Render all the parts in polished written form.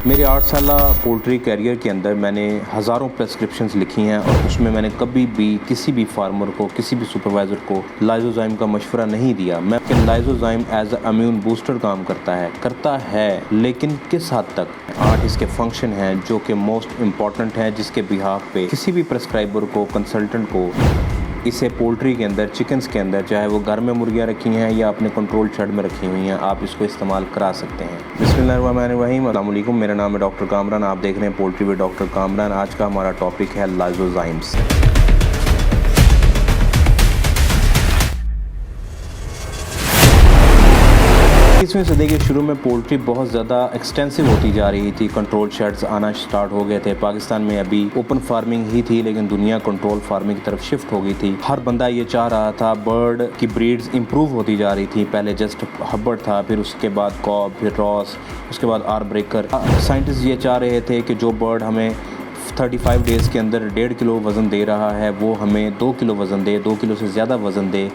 मेरे 8 साल poultry career के अंदर मैंने हज़ारों प्रेस्क्रिप्शंस लिखी हैं और उसमें मैंने कभी भी किसी भी फार्मर को, किसी भी सुपरवाइज़र को लाइजोजाइम का मशवरा नहीं दिया। मैं कि lysozyme as a immune booster काम करता है, लेकिन किस हद तक। 8 इसके फंक्शन हैं जो कि मोस्ट इम्पॉर्टेंट हैं, जिसके बिहाफ पे किसी भी प्रेस्क्राइबर को, कंसल्टेंट को इसे पोल्ट्री के अंदर, चिकन्स के अंदर, चाहे वो घर में मुर्गियाँ रखी हैं या अपने कंट्रोल शेड में रखी हुई हैं, आप इसको इस्तेमाल करा सकते हैं। बिस्मिल्लाहिर्रहमानिर्रहीम, अस्सलाम वालेकुम। मेरा नाम है डॉक्टर कामरान, आप देख रहे हैं पोल्ट्री विद डॉक्टर कामरान। आज का हमारा टॉपिक है लाइजोजाइम्स। 21वीं सदी के शुरू में पोल्ट्री बहुत ज़्यादा एक्सटेंसिव होती जा रही थी। कंट्रोल शेड्स आना स्टार्ट हो गए थे। पाकिस्तान में अभी ओपन फार्मिंग ही थी, लेकिन दुनिया कंट्रोल फार्मिंग की तरफ शिफ्ट हो गई थी। हर बंदा ये चाह रहा था, बर्ड की ब्रीड्स इंप्रूव होती जा रही थी। पहले जस्ट हबर्ड था, फिर उसके बाद कॉब, फिर रॉस, उसके बाद आर ब्रेकर। साइंटिस्ट ये चाह रहे थे कि जो बर्ड हमें 35 डेज़ के अंदर 1.5 किलो वज़न दे रहा है, वो हमें 2 किलो वज़न दे, 2 किलो से ज़्यादा वज़न दे,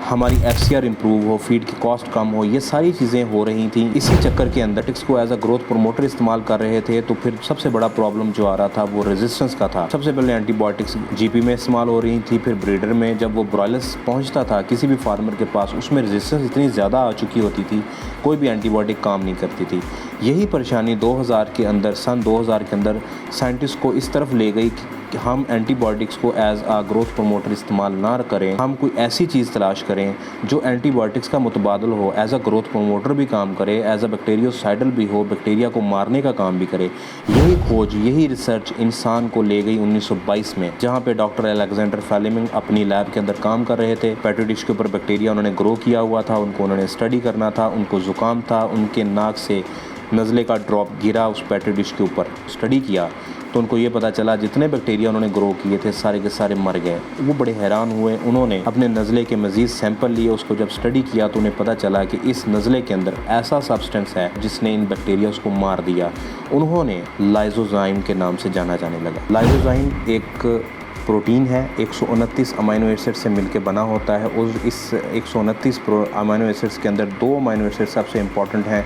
हमारी FCR इंप्रूव हो, फीड की कॉस्ट कम हो। ये सारी चीज़ें हो रही थी। इसी चक्कर के अंदर टिक्स को एज अ ग्रोथ प्रमोटर इस्तेमाल कर रहे थे। तो फिर सबसे बड़ा प्रॉब्लम जो आ रहा था वो रेजिस्टेंस का था। सबसे पहले एंटीबायोटिक्स GP में इस्तेमाल हो रही थी, फिर ब्रीडर में जब वो ब्रॉयलर्स पहुंचता था किसी भी फार्मर के पास, उसमें रेजिस्टेंस इतनी ज़्यादा आ चुकी होती थी, कोई भी एंटीबायोटिक काम नहीं करती थी। यही परेशानी 2000 के अंदर, सन 2000 के अंदर साइंटिस्ट को इस तरफ ले गई कि हम एंटीबायोटिक्स को एज आ ग्रोथ प्रमोटर इस्तेमाल ना करें, हम कोई ऐसी चीज़ तलाश करें जो एंटीबायोटिक्स का मुतबादल हो, एज आ ग्रोथ प्रमोटर भी काम करे, एज आ बैक्टीरियोसाइडल भी हो, बैक्टीरिया को मारने का काम भी करे। यही खोज, यही रिसर्च इंसान को ले गई 1922 में, जहाँ पे डॉक्टर अलेक्जेंडर फ्लेमिंग अपनी लैब के अंदर काम कर रहे थे। पेट्री डिश के ऊपर बैक्टीरिया उन्होंने ग्रो किया हुआ था, उनको उन्होंने स्टडी करना था। उनको ज़ुकाम था, उनके नाक से नज़ले का ड्रॉप गिरा उस पेट्री डिश के ऊपर। स्टडी किया तो उनको ये पता चला जितने बैक्टीरिया उन्होंने ग्रो किए थे सारे के सारे मर गए। वो बड़े हैरान हुए। उन्होंने अपने नज़ले के मज़ीद सैंपल लिए, उसको जब स्टडी किया तो उन्हें पता चला कि इस नज़ले के अंदर ऐसा सब्सटेंस है जिसने इन बैक्टीरिया को मार दिया। उन्होंने लाइजोजाइम के नाम से जाना जाने लगा। लाइजोजाइम एक प्रोटीन है, 129 अमाइनो एसिड से मिलकर बना होता है। और इस 129 अमाइनो एसिड्स के अंदर 2 अमाइनो एसिड सबसे इम्पॉर्टेंट हैं,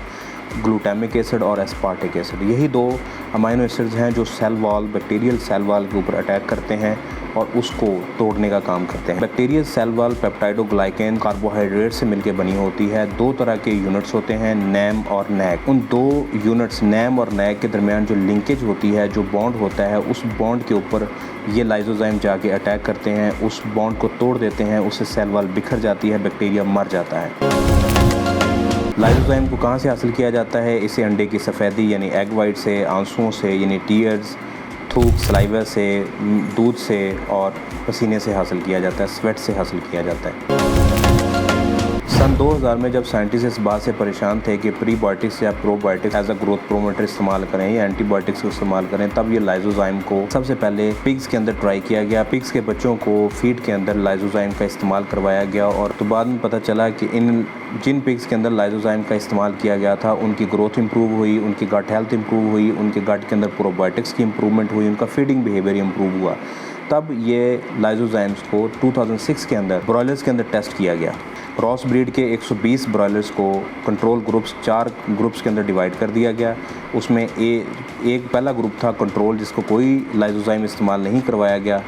ग्लूटामिक एसिड और एस्पार्टिक एसिड। यही 2 अमाइनो एसिड्स हैं जो cell wall, bacterial cell wall के ऊपर अटैक करते हैं और उसको तोड़ने का काम करते हैं। Bacterial cell wall peptidoglycan carbohydrate से मिलकर बनी होती है। 2 तरह के यूनिट्स होते हैं, नैम और नैक। उन 2 यूनिट्स नैम और नैक के दरमियान जो लिंकेज होती है, जो बॉन्ड होता है, उस बॉन्ड के ऊपर ये लाइजोजाइम जाके अटैक करते हैं, उस बॉन्ड को तोड़ देते हैं, उससे सेल वॉल बिखर जाती है, बैक्टीरिया मर जाता है। लाइजोजाइम को कहाँ से हासिल किया जाता है? इसे अंडे की सफ़ेदी यानी एग वाइट से, आंसुओं से यानी टीयर्स, थूक, सलाइवा से, दूध से और पसीने से हासिल किया जाता है, स्वेट से हासिल किया जाता है। सन 2000 में जब साइंटिस्ट इस बात से परेशान थे कि प्रीबायोटिक्स या probiotics as a growth promoter इस्तेमाल करें या एंटीबायोटिक्स को इस्तेमाल करें, तब ये लाइजोजाइम को सबसे पहले पिग्स के अंदर ट्राई किया गया। पिग्स के बच्चों को फीड के अंदर लाइजोजाइम का इस्तेमाल करवाया गया और तो बाद में पता चला कि जिन पिग्स के अंदर लाइजोजाइम का इस्तेमाल किया गया था, उनकी ग्रोथ इंप्रूव हुई, उनकी गट हेल्थ इंप्रूव हुई, उनके गट के अंदर प्रोबायोटिक्स की इंप्रूवमेंट हुई, उनका फीडिंग बिहेवियर इंप्रूव हुआ। तब ये लाइजोजाइम्स को 2006 के अंदर ब्रॉयलर्स के अंदर टेस्ट किया गया। रॉस ब्रीड के 120 ब्रॉयलर्स को कंट्रोल ग्रुप्स, 4 ग्रुप्स के अंदर डिवाइड कर दिया गया। उसमें एक पहला ग्रुप था कंट्रोल, जिसको कोई लाइजोजाइम इस्तेमाल नहीं करवाया गया।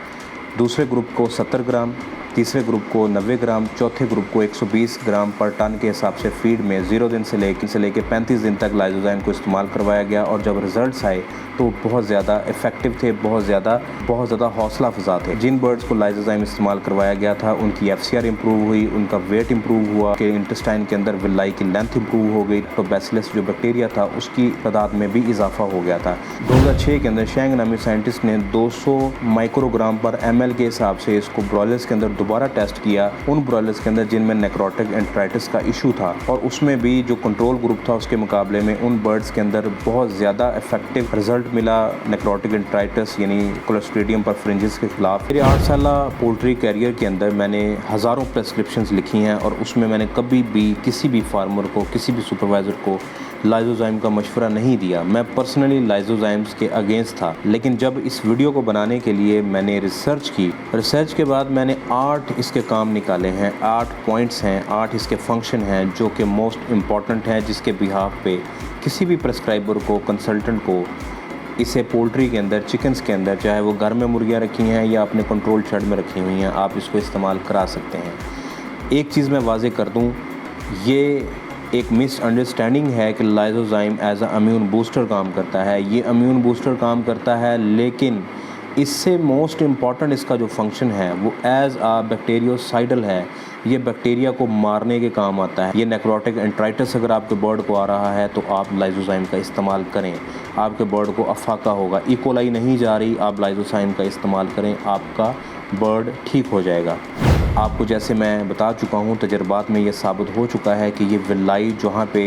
दूसरे ग्रुप को 70 ग्राम, तीसरे ग्रुप को 90 ग्राम, चौथे ग्रुप को 120 ग्राम पर टन के हिसाब से फीड में 0 दिन से लेके 35 दिन तक लाइजोजाइम को इस्तेमाल करवाया गया। और जब रिजल्ट्स आए तो बहुत ज़्यादा इफ़ेक्टिव थे, बहुत ज़्यादा हौसला अफजा थे। जिन बर्ड्स को लाइजोजाइम इस्तेमाल करवाया गया था, उनकी FCR इंप्रूव हुई, उनका वेट इंप्रूव हुआ, के इंटेस्टाइन के अंदर विलाई की लेंथ इंप्रूव हो गई, तो बैसिलस जो बैक्टीरिया था उसकी तादाद में भी इजाफा हो गया था। 2006 के अंदर शेंग नामी साइंटिस्ट ने 200 माइक्रोग्राम पर ml के हिसाब से इसको ब्रॉयलर्स के अंदर दोबारा टेस्ट किया। उन ब्रॉयलर्स के अंदर जिनमें नेक्रोटिक एंट्राइटिस का इशू था, और उसमें भी जो कंट्रोल ग्रुप था उसके मुकाबले में उन बर्ड्स के अंदर बहुत ज़्यादा इफेक्टिव रिजल्ट मिला नेक्रोटिक एंट्राइटिस यानी क्लोस्ट्रीडियम परफरेंजिस के खिलाफ। मेरे 8 साल पोल्ट्री कैरियर के अंदर मैंने हज़ारों प्रेस्क्रिप्शंस लिखी हैं और उसमें मैंने कभी भी किसी भी फार्मर को, किसी भी सुपरवाइज़र को लाइजोजाइम का मशवरा नहीं दिया। मैं पर्सनली लाइजोजाइम्स के अगेंस्ट था, लेकिन जब इस वीडियो को बनाने के लिए मैंने रिसर्च के बाद मैंने 8 इसके काम निकाले हैं, 8 पॉइंट्स हैं, 8 इसके फंक्शन हैं जो कि मोस्ट इम्पॉर्टेंट हैं, जिसके बिहाफ पे किसी भी प्रेस्क्राइबर को, कंसल्टेंट को इसे पोल्ट्री के अंदर, चिकन्स के अंदर, चाहे वो घर में मुर्गियाँ रखी हैं या अपने कंट्रोल शेड में रखी हुई हैं, आप इसको इस्तेमाल करा सकते हैं। एक चीज़ मैं वाज़े कर दूं, ये एक मिसअंडरस्टैंडिंग है कि lysozyme as a immune booster काम करता है। ये इम्यून बूस्टर काम करता है, लेकिन इससे मोस्ट इम्पॉर्टेंट इसका जो फंक्शन है वो एज अ बैक्टीरियोसाइडल है। ये बैक्टीरिया को मारने के काम आता है। ये नेक्रोटिक एंट्राइटिस अगर आपके बर्ड को आ रहा है तो आप लाइजोजाइम का इस्तेमाल करें, आपके बर्ड को अफाका होगा। इकोलाई नहीं जा रही, आप लाइजोजाइम का इस्तेमाल करें, आपका बर्ड ठीक हो जाएगा। आपको जैसे मैं बता चुका हूँ, तजर्बात में ये साबित हो चुका है कि ये विलाई जहाँ पे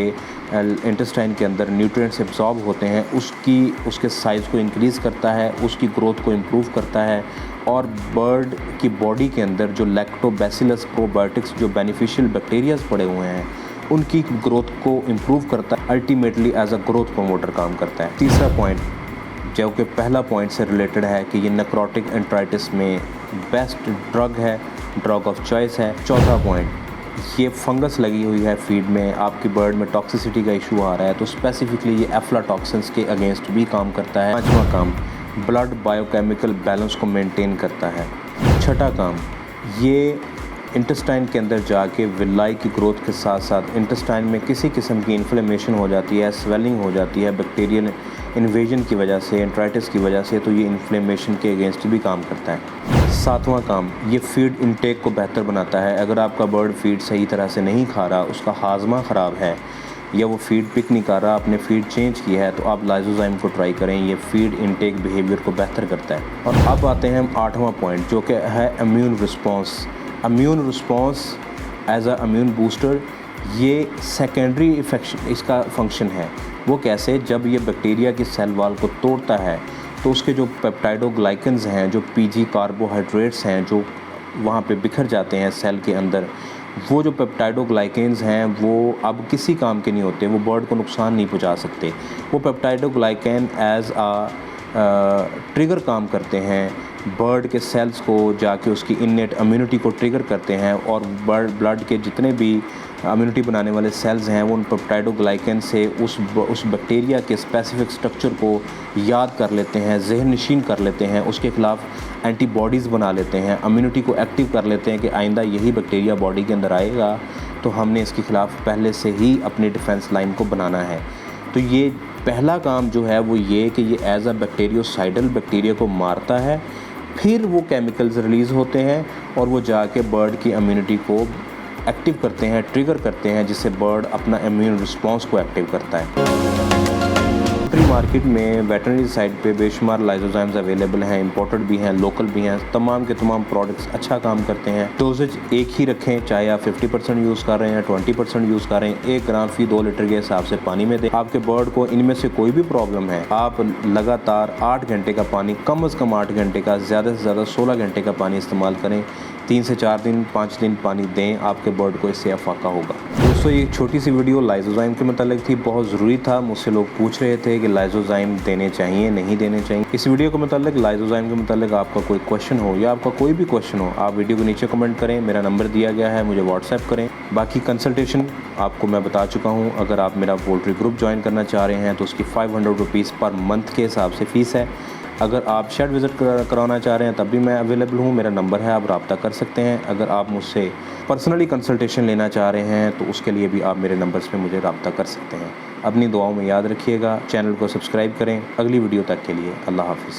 इंटेस्टाइन के अंदर न्यूट्रिएंट्स एब्जॉर्ब होते हैं उसके साइज़ को इंक्रीज़ करता है, उसकी ग्रोथ को इम्प्रूव करता है, और बर्ड की बॉडी के अंदर जो लैक्टोबैसिलस प्रोबायोटिक्स जो बेनिफिशियल बैक्टीरियाज पड़े हुए हैं उनकी ग्रोथ को इम्प्रूव करता है। Ultimately as a growth promoter काम करता है। तीसरा पॉइंट जो कि पहला पॉइंट से रिलेटेड है कि ये नेक्रोटिक एंट्राइटिस में बेस्ट ड्रग है, ड्रग ऑफ चॉइस है। चौथा पॉइंट, ये फंगस लगी हुई है फीड में, आपकी बर्ड में टॉक्सिसिटी का इशू आ रहा है तो स्पेसिफिकली ये एफ्लाटॉक्सिन्स के अगेंस्ट भी काम करता है। पाँचवा काम, ब्लड बायोकेमिकल बैलेंस को मेंटेन करता है। छठा काम, ये इंटेस्टाइन के अंदर जाके विलाई की ग्रोथ के साथ साथ इंटेस्टाइन में किसी किस्म की इन्फ्लेमेशन हो जाती है, स्वेलिंग हो जाती है बैक्टीरियल इन्वेजन की वजह से, एंट्राइटिस की वजह से, तो ये इन्फ्लेमेशन के अगेंस्ट भी काम करता है। सातवां काम, ये फीड इनटेक को बेहतर बनाता है। अगर आपका बर्ड फीड सही तरह से नहीं खा रहा, उसका हाजमा ख़राब है या वो फीड पिक नहीं कर रहा, आपने फीड चेंज की है, तो आप लाइजोजाइम को ट्राई करें। ये फीड इनटेक बिहेवियर को बेहतर करता है। और अब आते हैं हम 8वां पॉइंट जो कि है immune response. Immune response as a immune booster, ये सेकेंडरी इफेक्शन इसका फंक्शन है। वो कैसे, जब ये बैक्टीरिया की सेल वाल को तोड़ता है तो उसके जो पेप्टाइडोग्लाइकन्स हैं, जो पीजी कार्बोहाइड्रेट्स हैं जो वहाँ पे बिखर जाते हैं सेल के अंदर, वो जो पेप्टाइडोग्लाइकेन्स हैं वो अब किसी काम के नहीं होते, वो बर्ड को नुकसान नहीं पहुंचा सकते। वो पेप्टाइडोग्लाइकेन एज आ ट्रिगर काम करते हैं, बर्ड के सेल्स को जाके उसकी इननेट इम्यूनिटी को ट्रिगर करते हैं, और ब्लड के जितने भी इम्यूनिटी बनाने वाले सेल्स हैं वो उन पेप्टाइडोग्लाइकेन से उस बैक्टीरिया के स्पेसिफिक स्ट्रक्चर को याद कर लेते हैं, ज़हन नशीन कर लेते हैं, उसके ख़िलाफ़ एंटीबॉडीज़ बना लेते हैं, इम्यूनिटी को एक्टिव कर लेते हैं कि आइंदा यही बैक्टीरिया बॉडी के अंदर आएगा तो हमने इसके ख़िलाफ़ पहले से ही अपनी डिफेंस लाइन को बनाना है। तो ये पहला काम जो है वो ये कि ये एज अ बैक्टीरियोसाइडल बैक्टीरिया को मारता है, फिर वो केमिकल्स रिलीज़ होते हैं और वो जाके बर्ड की इम्यूनिटी को एक्टिव करते हैं, ट्रिगर करते हैं, जिससे बर्ड अपना इम्यून रिस्पॉन्स को एक्टिव करता है। प्री मार्केट में वेटरनरी साइड पे बेशुमार लाइजोजाइम्स अवेलेबल हैं, इंपोर्टेड भी हैं, लोकल भी हैं। तमाम के तमाम प्रोडक्ट्स अच्छा काम करते हैं। डोजेज एक ही रखें, चाहे आप 50% यूज़ कर रहे हैं, 20% यूज़ कर रहे हैं, 1 ग्राम फी 2 लीटर के हिसाब से पानी में दें। आपके बर्ड को इनमें से कोई भी प्रॉब्लम है, आप लगातार 8 घंटे का पानी, कम से कम 8 घंटे का, ज़्यादा से ज़्यादा 16 घंटे का पानी इस्तेमाल करें। 3 से 4 दिन, 5 दिन पानी दें, आपके बर्ड को इससे अफाका होगा। दोस्तों, ये छोटी सी वीडियो लाइजोजाइम के मतलब थी, बहुत ज़रूरी था। मुझसे लोग पूछ रहे थे कि लाइजोजाइम देने चाहिए, नहीं देने चाहिए। इस वीडियो के मतलब लाइजोजाइम के मतलब आपका कोई क्वेश्चन हो या आपका कोई भी क्वेश्चन हो, आप वीडियो के नीचे कमेंट करें, मेरा नंबर दिया गया है, मुझे व्हाट्सएप करें। बाकी कंसल्टेशन आपको मैं बता चुका हूँ। अगर आप मेरा पोल्ट्री ग्रुप ज्वाइन करना चाह रहे हैं तो उसकी 500 रुपीज़ पर मंथ के हिसाब से फ़ीस है। अगर आप शेड विज़िट कराना चाह रहे हैं तब भी मैं अवेलेबल हूँ, मेरा नंबर है, आप रब्ता कर सकते हैं। अगर आप मुझसे पर्सनली कंसल्टेशन लेना चाह रहे हैं तो उसके लिए भी आप मेरे नंबर्स पे मुझे रब्ता कर सकते हैं। अपनी दुआओं में याद रखिएगा, चैनल को सब्सक्राइब करें। अगली वीडियो तक के लिए अल्लाह हाफ़िज़।